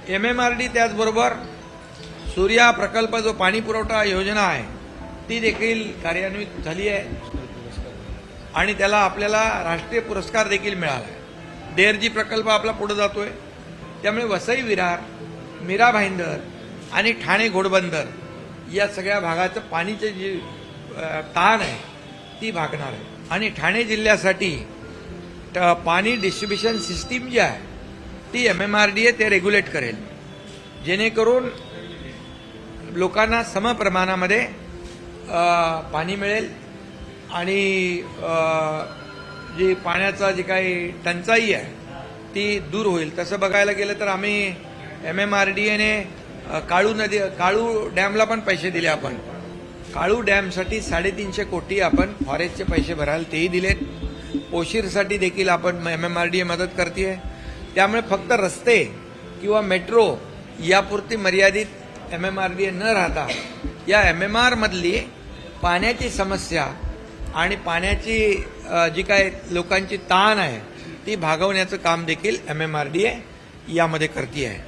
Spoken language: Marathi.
MMRD त्याचबरोबर सूर्या प्रकल्प जो पाणी पुरवठा योजना आहे ती देखील कार्यान्वित झाली आहे आणि त्याला आपल्याला राष्ट्रीय पुरस्कार देखील मिळाला आहे। देरजी प्रकल्प आपला पुढे जातोय, त्यामुळे वसई विरार, मीरा भाईंदर आणि ठाणे घोडबंदर या सगळ्या भागाचं पाणीचे जी ताण आहे ती भागणार आहे आणि ठाणे जिल्ह्यासाठी पाणी डिस्ट्रीब्युशन सिस्टीम जी आहे ती MMRDA ते रेग्युलेट करेल, जेणेकरून लोकांना समप्रमाणामध्ये पाणी मिळेल आणि जी पाण्याचा जी काही टंचाई आहे ती दूर होईल। तसं बघायला गेलं तर आम्ही MMRDAने काळू डॅमला पण पैसे दिले। आपण काळू डॅमसाठी 350 कोटी आपण फॉरेस्टचे पैसे भरायला तेही दिलेत। पोशीरसाठी देखील आपण MMRDA मदत करते। त्यामुळे फक्त रस्ते किंवा मेट्रो यापुरती मर्यादित MMRDA न राहता या MMR मधली पाण्याची समस्या आणि पाण्याची जी काय लोकांची ताण आहे ती भागवण्याचं काम देखील MMRDA यामध्ये करते आहे।